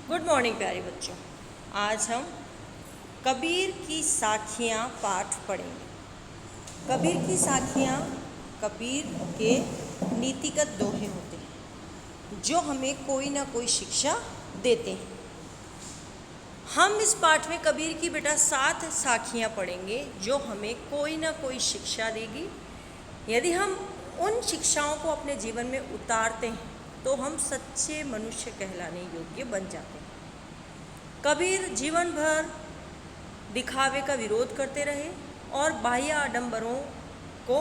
Good morning प्यारे बच्चों। आज हम कबीर की साखियाँ पाठ पढ़ेंगे। कबीर की साखियाँ कबीर के नीतिगत दोहे होते हैं जो हमें कोई ना कोई शिक्षा देते हैं। हम इस पाठ में कबीर की बेटा 7 साखियाँ पढ़ेंगे जो हमें कोई ना कोई शिक्षा देगी। यदि हम उन शिक्षाओं को अपने जीवन में उतारते हैं तो हम सच्चे मनुष्य कहलाने योग्य बन जाते हैं। कबीर जीवन भर दिखावे का विरोध करते रहे और बाह्य आडंबरों को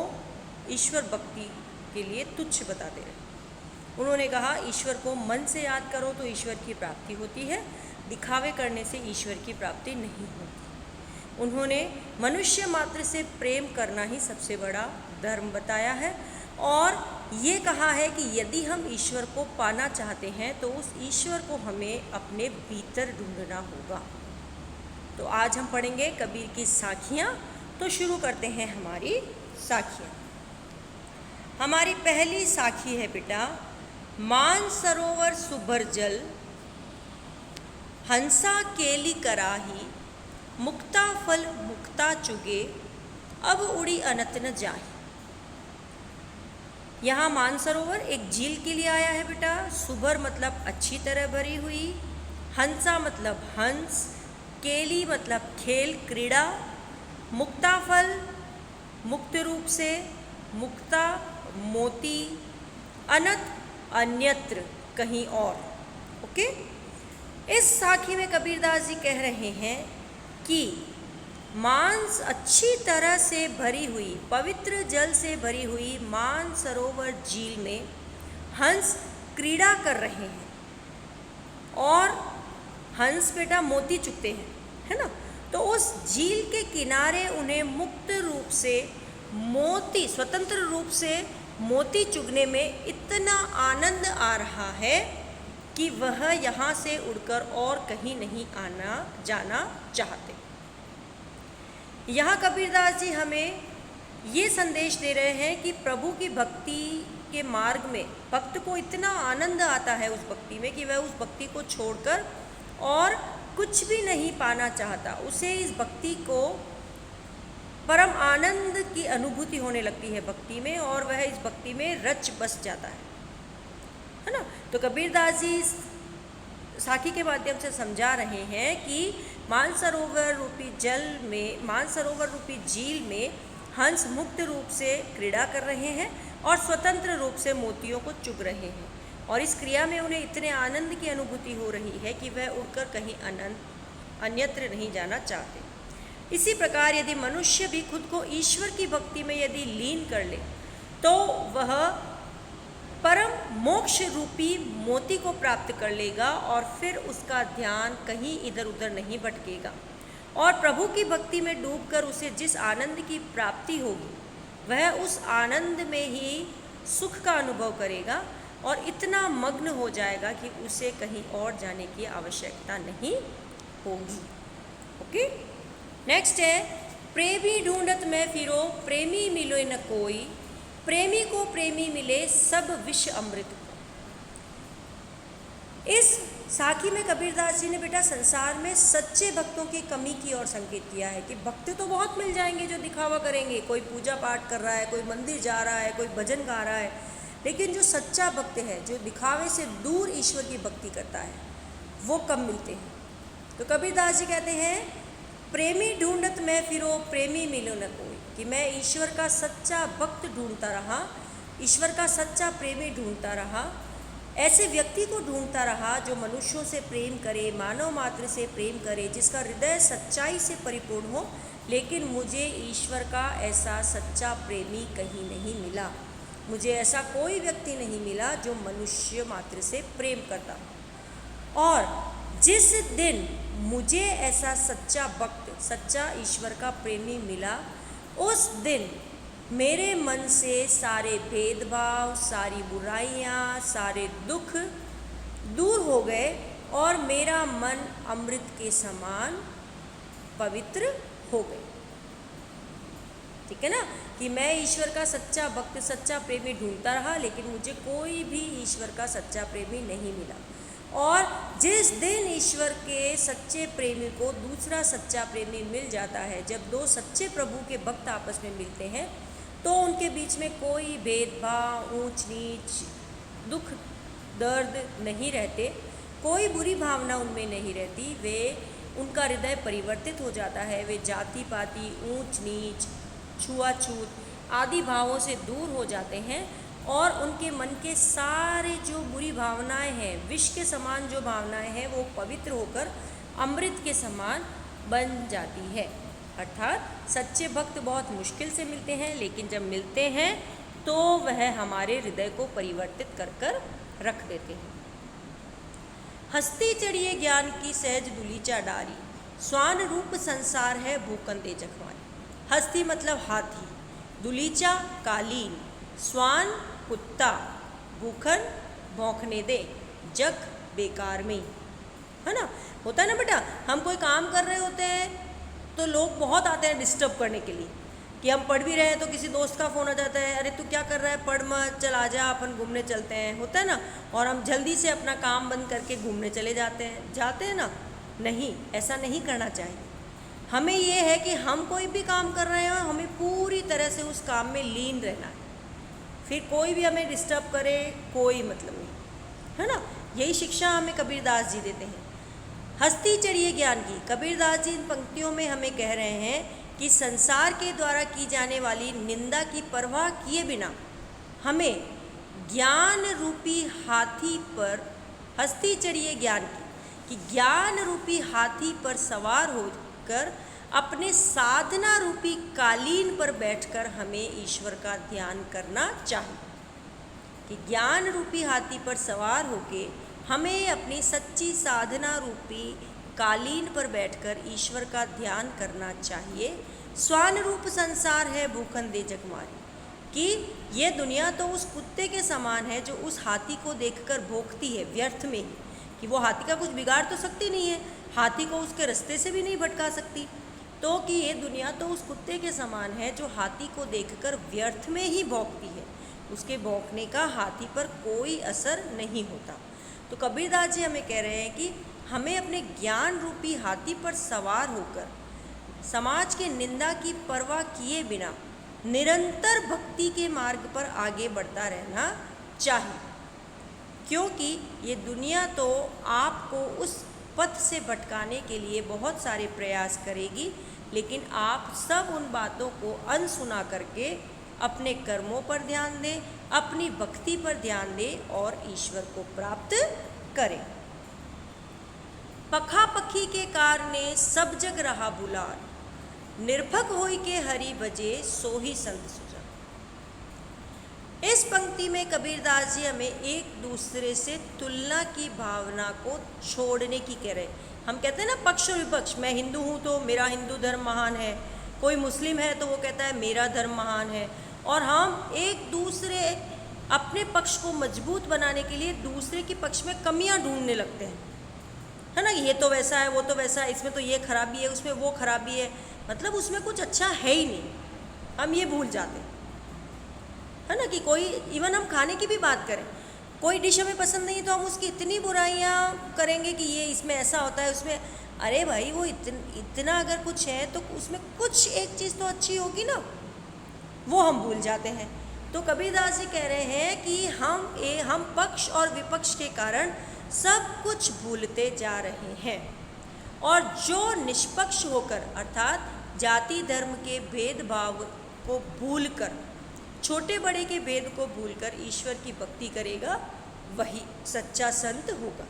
ईश्वर भक्ति के लिए तुच्छ बताते रहे। उन्होंने कहा, ईश्वर को मन से याद करो तो ईश्वर की प्राप्ति होती है, दिखावे करने से ईश्वर की प्राप्ति नहीं होती। उन्होंने मनुष्य मात्र से प्रेम करना ही सबसे बड़ा धर्म बताया है और ये कहा है कि यदि हम ईश्वर को पाना चाहते हैं तो उस ईश्वर को हमें अपने भीतर ढूंढना होगा। तो आज हम पढ़ेंगे कबीर की साखियाँ। तो शुरू करते हैं हमारी साखियाँ। हमारी पहली साखी है बेटा, मान सरोवर सुभर जल, हंसा केली कराही, मुक्ता फल मुक्ता चुगे, अब उड़ी अनत न जाही। यहाँ मानसरोवर एक झील के लिए आया है बेटा। सुभर मतलब अच्छी तरह भरी हुई, हंसा मतलब हंस, केली मतलब खेल क्रीड़ा, मुक्ता फल मुक्त रूप से, मुक्ता मोती, अनत अन्यत्र कहीं और। ओके, इस साखी में कबीरदास जी कह रहे हैं कि मांस अच्छी तरह से भरी हुई, पवित्र जल से भरी हुई मानसरोवर झील में हंस क्रीड़ा कर रहे हैं और हंस बेटा मोती चुगते हैं, है ना। तो उस झील के किनारे उन्हें मुक्त रूप से मोती, स्वतंत्र रूप से मोती चुगने में इतना आनंद आ रहा है कि वह यहाँ से उड़कर और कहीं नहीं आना जाना चाहते। यहाँ कबीरदास जी हमें ये संदेश दे रहे हैं कि प्रभु की भक्ति के मार्ग में भक्त को इतना आनंद आता है उस भक्ति में कि वह उस भक्ति को छोड़कर और कुछ भी नहीं पाना चाहता। उसे इस भक्ति को परम आनंद की अनुभूति होने लगती है भक्ति में और वह इस भक्ति में रच बस जाता है ना। तो कबीरदास जी साखी के माध्यम से समझा रहे हैं कि मानसरोवर रूपी जल में, मानसरोवर रूपी झील में हंस मुक्त रूप से क्रीड़ा कर रहे हैं और स्वतंत्र रूप से मोतियों को चुग रहे हैं और इस क्रिया में उन्हें इतने आनंद की अनुभूति हो रही है कि वह उड़कर कहीं अन्यत्र नहीं जाना चाहते। इसी प्रकार यदि मनुष्य भी खुद को ईश्वर की भक्ति में यदि लीन कर ले तो वह परम मोक्ष रूपी मोती को प्राप्त कर लेगा और फिर उसका ध्यान कहीं इधर उधर नहीं भटकेगा और प्रभु की भक्ति में डूबकर उसे जिस आनंद की प्राप्ति होगी वह उस आनंद में ही सुख का अनुभव करेगा और इतना मग्न हो जाएगा कि उसे कहीं और जाने की आवश्यकता नहीं होगी। ओके, नेक्स्ट है, प्रेमी ढूंढत में फिरो, प्रेमी मिले न कोई, प्रेमी को प्रेमी मिले सब विष अमृत को। इस साखी में कबीरदास जी ने बेटा संसार में सच्चे भक्तों की कमी की ओर संकेत किया है कि भक्त तो बहुत मिल जाएंगे जो दिखावा करेंगे, कोई पूजा पाठ कर रहा है, कोई मंदिर जा रहा है, कोई भजन गा रहा है, लेकिन जो सच्चा भक्त है, जो दिखावे से दूर ईश्वर की भक्ति करता है, वो कम मिलते हैं। तो कबीरदास जी कहते हैं, प्रेमी ढूंढत मैं फिरो, प्रेमी मिलो न कोई, कि मैं ईश्वर का सच्चा भक्त ढूंढता रहा, ईश्वर का सच्चा प्रेमी ढूंढता रहा, ऐसे व्यक्ति को ढूंढता रहा जो मनुष्यों से प्रेम करे, मानव मात्र से प्रेम करे, जिसका हृदय सच्चाई से परिपूर्ण हो, लेकिन मुझे ईश्वर का ऐसा सच्चा प्रेमी कहीं नहीं मिला। मुझे ऐसा कोई व्यक्ति नहीं मिला जो मनुष्य मात्र से प्रेम करता। और जिस दिन मुझे ऐसा सच्चा भक्त, सच्चा ईश्वर का प्रेमी मिला, उस दिन मेरे मन से सारे भेदभाव, सारी बुराइयाँ, सारे दुख दूर हो गए और मेरा मन अमृत के समान पवित्र हो गए। ठीक है ना, कि मैं ईश्वर का सच्चा भक्त, सच्चा प्रेमी ढूंढता रहा, लेकिन मुझे कोई भी ईश्वर का सच्चा प्रेमी नहीं मिला। और जिस दिन ईश्वर के सच्चे प्रेमी को दूसरा सच्चा प्रेमी मिल जाता है, जब दो सच्चे प्रभु के भक्त आपस में मिलते हैं, तो उनके बीच में कोई भेदभाव, ऊंच नीच, दुख दर्द नहीं रहते, कोई बुरी भावना उनमें नहीं रहती। वे उनका हृदय परिवर्तित हो जाता है। वे जाति पाति, ऊंच नीच, छुआछूत आदि भावों से दूर हो जाते हैं और उनके मन के सारे जो बुरी भावनाएं हैं, विष के समान जो भावनाएं हैं, वो पवित्र होकर अमृत के समान बन जाती है। अर्थात सच्चे भक्त बहुत मुश्किल से मिलते हैं, लेकिन जब मिलते हैं तो वह हमारे हृदय को परिवर्तित कर रख देते हैं। हस्ती चढ़िए ज्ञान की सहज दुलीचा डारी, स्वान रूप संसार है भूकंदे जखवारी। हस्ती मतलब हाथी, दुलीचा कालीन, स्वान कुत्ता, भूखन भौंकने दे, जग बेकार में, है ना। होता है ना बेटा, हम कोई काम कर रहे होते हैं तो लोग बहुत आते हैं डिस्टर्ब करने के लिए, कि हम पढ़ भी रहे हैं तो किसी दोस्त का फ़ोन आ जाता है, अरे तू क्या कर रहा है, पढ़ मत, चल आ जा अपन घूमने चलते हैं, होता है ना। और हम जल्दी से अपना काम बंद करके घूमने चले जाते हैं ना। नहीं, ऐसा नहीं करना चाहिए। हमें ये है कि हम कोई भी काम कर रहे हैं, हमें पूरी तरह से उस काम में लीन रहना है, फिर कोई भी हमें डिस्टर्ब करे कोई मतलब नहीं, है ना। यही शिक्षा हमें कबीरदास जी देते हैं। हस्ती चढ़िए ज्ञान की, कबीरदास जी इन पंक्तियों में हमें कह रहे हैं कि संसार के द्वारा की जाने वाली निंदा की परवाह किए बिना हमें ज्ञान रूपी हाथी पर, हस्ती चढ़िए ज्ञान की, कि ज्ञान रूपी हाथी पर सवार होकर अपने साधना रूपी कालीन पर बैठकर हमें ईश्वर का ध्यान करना चाहिए। कि ज्ञान रूपी हाथी पर सवार होके हमें अपनी सच्ची साधना रूपी कालीन पर बैठकर ईश्वर का ध्यान करना चाहिए। स्वान रूप संसार है भूखंदे जगमारी, कि ये दुनिया तो उस कुत्ते के समान है जो उस हाथी को देखकर भौंकती है व्यर्थ में, कि वो हाथी का कुछ बिगाड़ तो सकती नहीं है, हाथी को उसके रास्ते से भी नहीं भटका सकती। तो कि ये दुनिया तो उस कुत्ते के समान है जो हाथी को देखकर व्यर्थ में ही भौंकती है, उसके भौंकने का हाथी पर कोई असर नहीं होता। तो कबीरदास जी हमें कह रहे हैं कि हमें अपने ज्ञान रूपी हाथी पर सवार होकर समाज के निंदा की परवाह किए बिना निरंतर भक्ति के मार्ग पर आगे बढ़ता रहना चाहिए, क्योंकि ये दुनिया तो आपको उस पथ से भटकाने के लिए बहुत सारे प्रयास करेगी, लेकिन आप सब उन बातों को अनसुना करके अपने कर्मों पर ध्यान दें, अपनी भक्ति पर ध्यान दें और ईश्वर को प्राप्त करें। पखा पखी के कारणे सब जग रहा बुलार, निर्भक होई के हरि भजे सो ही संत सुजा। इस पंक्ति में कबीरदास जी हमें एक दूसरे से तुलना की भावना को छोड़ने की कह रहे हैं। हम कहते हैं ना पक्ष और विपक्ष, मैं हिंदू हूँ तो मेरा हिंदू धर्म महान है, कोई मुस्लिम है तो वो कहता है मेरा धर्म महान है, और हम एक दूसरे अपने पक्ष को मजबूत बनाने के लिए दूसरे के पक्ष में कमियां ढूंढने लगते हैं, है ना। ये तो वैसा है, वो तो वैसा है, इसमें तो ये खराबी है, उसमें वो खराबी है, मतलब उसमें कुछ अच्छा है ही नहीं, हम ये भूल जाते हैं, है ना। कि कोई, इवन हम खाने की भी बात करें, कोई डिश हमें पसंद नहीं तो हम उसकी इतनी बुराइयां करेंगे कि ये इसमें ऐसा होता है, उसमें, अरे भाई वो इतना अगर कुछ है तो उसमें कुछ एक चीज़ तो अच्छी होगी ना, वो हम भूल जाते हैं। तो कबीरदास जी कह रहे हैं कि हम पक्ष और विपक्ष के कारण सब कुछ भूलते जा रहे हैं, और जो निष्पक्ष होकर अर्थात जाति धर्म के भेदभाव को भूलकर, छोटे बड़े के भेद को भूलकर ईश्वर की भक्ति करेगा, वही सच्चा संत होगा।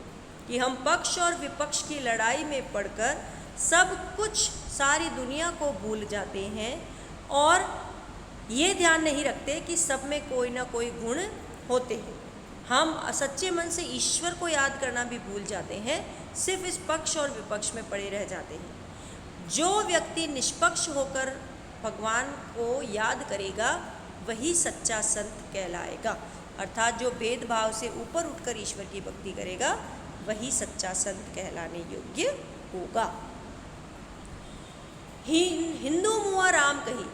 कि हम पक्ष और विपक्ष की लड़ाई में पड़कर सब कुछ, सारी दुनिया को भूल जाते हैं और ये ध्यान नहीं रखते कि सब में कोई ना कोई गुण होते हैं। हम सच्चे मन से ईश्वर को याद करना भी भूल जाते हैं, सिर्फ इस पक्ष और विपक्ष में पड़े रह जाते हैं। जो व्यक्ति निष्पक्ष होकर भगवान को याद करेगा वही सच्चा संत कहलाएगा, अर्थात जो भेदभाव से ऊपर उठकर ईश्वर की भक्ति करेगा वही सच्चा संत कहलाने योग्य होगा। हिंदू मुआ राम कही,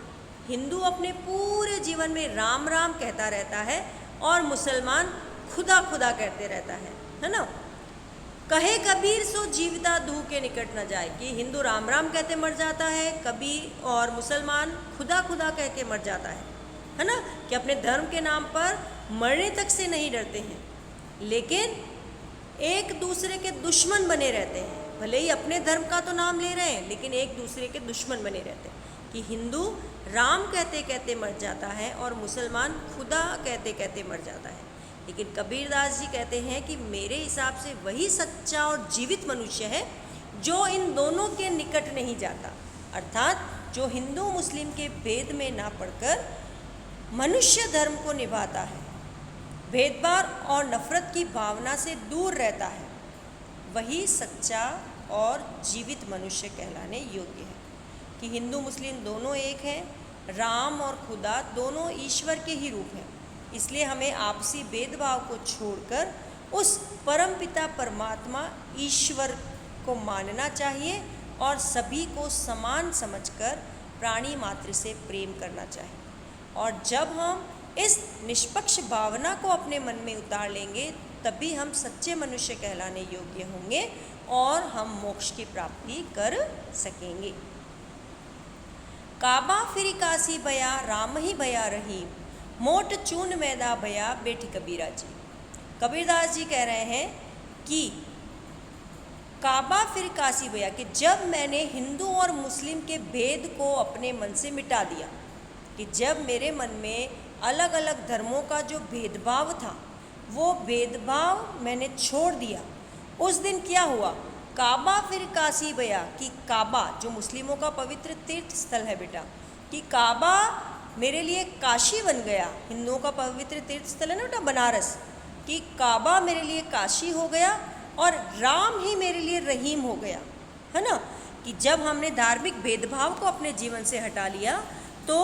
हिंदू अपने पूरे जीवन में राम राम कहता रहता है और मुसलमान खुदा खुदा कहते रहता है ना। कहे कबीर सो जीविता दूह के निकट न जाए, कि हिंदू राम राम कहते मर जाता है, कबीर और मुसलमान खुदा खुदा कह के मर जाता है ना, कि अपने धर्म के नाम पर मरने तक से नहीं डरते हैं, लेकिन एक दूसरे के दुश्मन बने रहते हैं। भले ही अपने धर्म का तो नाम ले रहे हैं, लेकिन एक दूसरे के दुश्मन बने रहते हैं, कि हिंदू राम कहते कहते मर जाता है और मुसलमान खुदा कहते कहते मर जाता है। लेकिन कबीरदास जी कहते हैं कि मेरे हिसाब से वही सच्चा और जीवित मनुष्य है जो इन दोनों के निकट नहीं जाता, अर्थात जो हिंदू मुस्लिम के भेद में ना पड़कर मनुष्य धर्म को निभाता है, भेदभाव और नफरत की भावना से दूर रहता है, वही सच्चा और जीवित मनुष्य कहलाने योग्य है। कि हिंदू मुस्लिम दोनों एक हैं, राम और खुदा दोनों ईश्वर के ही रूप हैं, इसलिए हमें आपसी भेदभाव को छोड़कर उस परमपिता परमात्मा ईश्वर को मानना चाहिए और सभी को समान समझकर प्राणी मात्र से प्रेम करना चाहिए। और जब हम इस निष्पक्ष भावना को अपने मन में उतार लेंगे, तभी हम सच्चे मनुष्य कहलाने योग्य होंगे और हम मोक्ष की प्राप्ति कर सकेंगे। काबा फिरी काशी भया राम ही भया रहीम, मोट चून मैदा भया बेटी कबीरा जी। कबीरदास जी कह रहे हैं कि काबा फिर काशी भया, कि जब मैंने हिंदू और मुस्लिम के भेद को अपने मन से मिटा दिया, कि जब मेरे मन में अलग अलग धर्मों का जो भेदभाव था वो भेदभाव मैंने छोड़ दिया, उस दिन क्या हुआ, काबा फिर काशी भया, कि काबा जो मुस्लिमों का पवित्र तीर्थ स्थल है बेटा, कि काबा मेरे लिए काशी बन गया। हिंदुओं का पवित्र तीर्थ स्थल है ना बेटा बनारस, कि काबा मेरे लिए काशी हो गया और राम ही मेरे लिए रहीम हो गया, है ना। कि जब हमने धार्मिक भेदभाव को अपने जीवन से हटा लिया तो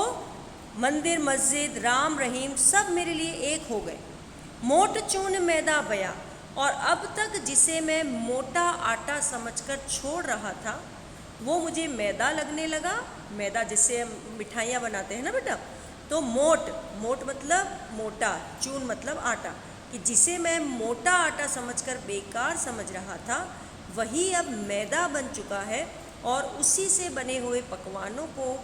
मंदिर मस्जिद राम रहीम सब मेरे लिए एक हो गए। मोट चून मैदा भया, और अब तक जिसे मैं मोटा आटा समझकर छोड़ रहा था वो मुझे मैदा लगने लगा। मैदा जिससे हम मिठाइयाँ बनाते हैं ना बेटा, तो मोट मतलब मोटा, चून मतलब आटा, कि जिसे मैं मोटा आटा समझकर बेकार समझ रहा था वही अब मैदा बन चुका है और उसी से बने हुए पकवानों को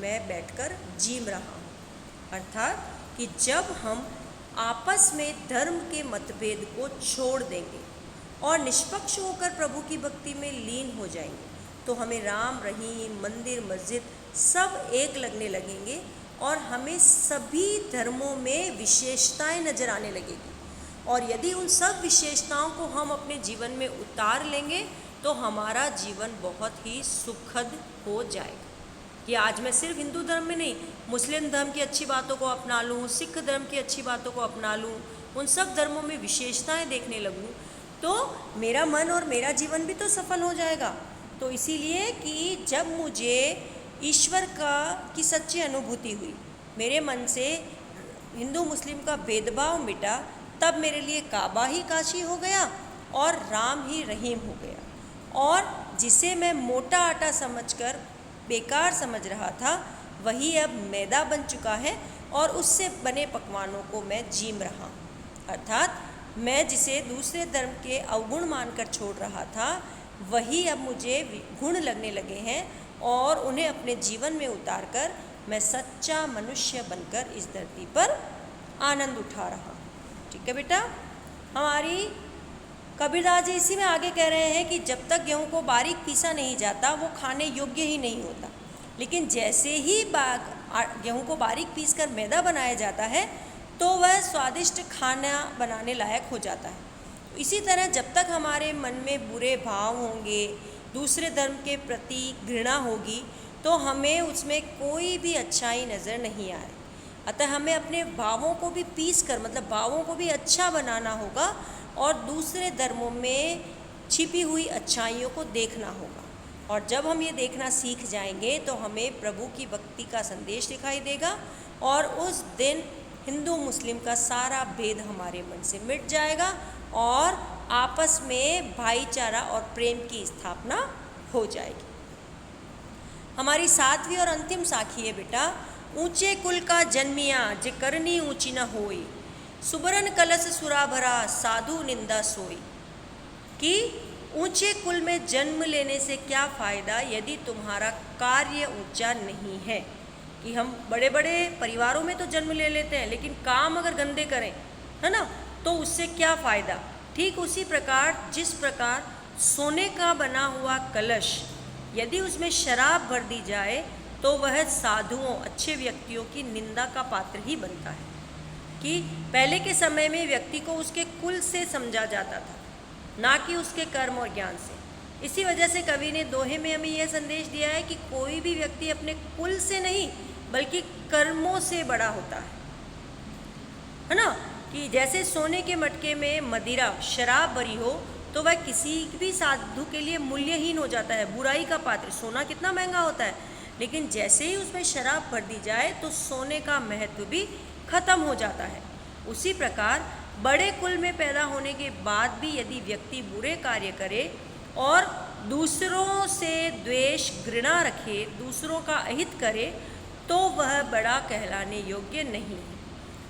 मैं बैठकर जीम रहा हूँ। अर्थात कि जब हम आपस में धर्म के मतभेद को छोड़ देंगे और निष्पक्ष होकर प्रभु की भक्ति में लीन हो जाएंगे तो हमें राम रहीम मंदिर मस्जिद सब एक लगने लगेंगे और हमें सभी धर्मों में विशेषताएं नजर आने लगेगी। और यदि उन सब विशेषताओं को हम अपने जीवन में उतार लेंगे तो हमारा जीवन बहुत ही सुखद हो जाएगा। कि आज मैं सिर्फ हिंदू धर्म में नहीं, मुस्लिम धर्म की अच्छी बातों को अपना लूँ, सिख धर्म की अच्छी बातों को अपना लूँ, उन सब धर्मों में विशेषताएं देखने लगूँ, तो मेरा मन और मेरा जीवन भी तो सफल हो जाएगा। तो इसीलिए कि जब मुझे ईश्वर की सच्ची अनुभूति हुई, मेरे मन से हिंदू मुस्लिम का भेदभाव मिटा, तब मेरे लिए काबा ही काशी हो गया और राम ही रहीम हो गया। और जिसे मैं मोटा आटा समझकर बेकार समझ रहा था वही अब मैदा बन चुका है और उससे बने पकवानों को मैं जीम रहा हूँ। अर्थात मैं जिसे दूसरे धर्म के अवगुण मानकर छोड़ रहा था वही अब मुझे गुण लगने लगे हैं और उन्हें अपने जीवन में उतार कर मैं सच्चा मनुष्य बनकर इस धरती पर आनंद उठा रहा हूँ। ठीक है बेटा। हमारी कबीरदास जी इसी में आगे कह रहे हैं कि जब तक गेहूं को बारीक पीसा नहीं जाता वो खाने योग्य ही नहीं होता, लेकिन जैसे ही गेहूं को बारीक पीसकर मैदा बनाया जाता है तो वह स्वादिष्ट खाना बनाने लायक हो जाता है। इसी तरह जब तक हमारे मन में बुरे भाव होंगे, दूसरे धर्म के प्रति घृणा होगी, तो हमें उसमें कोई भी अच्छाई नज़र नहीं आए। अतः हमें अपने भावों को भी पीस कर मतलब भावों को भी अच्छा बनाना होगा और दूसरे धर्मों में छिपी हुई अच्छाइयों को देखना होगा। और जब हम ये देखना सीख जाएंगे तो हमें प्रभु की भक्ति का संदेश दिखाई देगा और उस दिन हिंदू मुस्लिम का सारा भेद हमारे मन से मिट जाएगा और आपस में भाईचारा और प्रेम की स्थापना हो जाएगी। हमारी सातवीं और अंतिम साखी है बेटा, ऊंचे कुल का जन्मिया जे करनी ऊंची न होई, सुबरन कलश सुरा भरा साधु निंदा सोई। कि ऊंचे कुल में जन्म लेने से क्या फ़ायदा यदि तुम्हारा कार्य ऊंचा नहीं है। कि हम बड़े बड़े परिवारों में तो जन्म ले लेते हैं, लेकिन काम अगर गंदे करें, है ना, तो उससे क्या फ़ायदा। ठीक उसी प्रकार जिस प्रकार सोने का बना हुआ कलश यदि उसमें शराब भर दी जाए तो वह साधुओं, अच्छे व्यक्तियों की निंदा का पात्र ही बनता है। कि पहले के समय में व्यक्ति को उसके कुल से समझा जाता था, ना कि उसके कर्म और ज्ञान से। इसी वजह से कवि ने दोहे में हमें यह संदेश दिया है कि कोई भी व्यक्ति अपने कुल से नहीं बल्कि कर्मों से बड़ा होता है ना। कि जैसे सोने के मटके में मदिरा, शराब भरी हो तो वह किसी भी साधु के लिए मूल्यहीन हो जाता है, बुराई का पात्र। सोना कितना महंगा होता है, लेकिन जैसे ही उसमें शराब भर दी जाए तो सोने का महत्व भी खत्म हो जाता है। उसी प्रकार बड़े कुल में पैदा होने के बाद भी यदि व्यक्ति बुरे कार्य करे और दूसरों से द्वेष, घृणा रखे, दूसरों का अहित करे, तो वह बड़ा कहलाने योग्य नहीं है।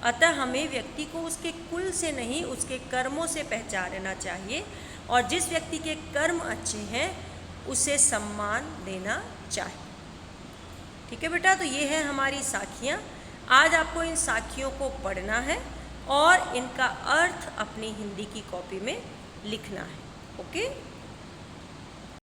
अतः हमें व्यक्ति को उसके कुल से नहीं उसके कर्मों से पहचानना चाहिए, और जिस व्यक्ति के कर्म अच्छे हैं उसे सम्मान देना चाहिए। ठीक है बेटा, तो ये है हमारी साखियाँ। आज आपको इन साखियों को पढ़ना है और इनका अर्थ अपनी हिंदी की कॉपी में लिखना है। ओके।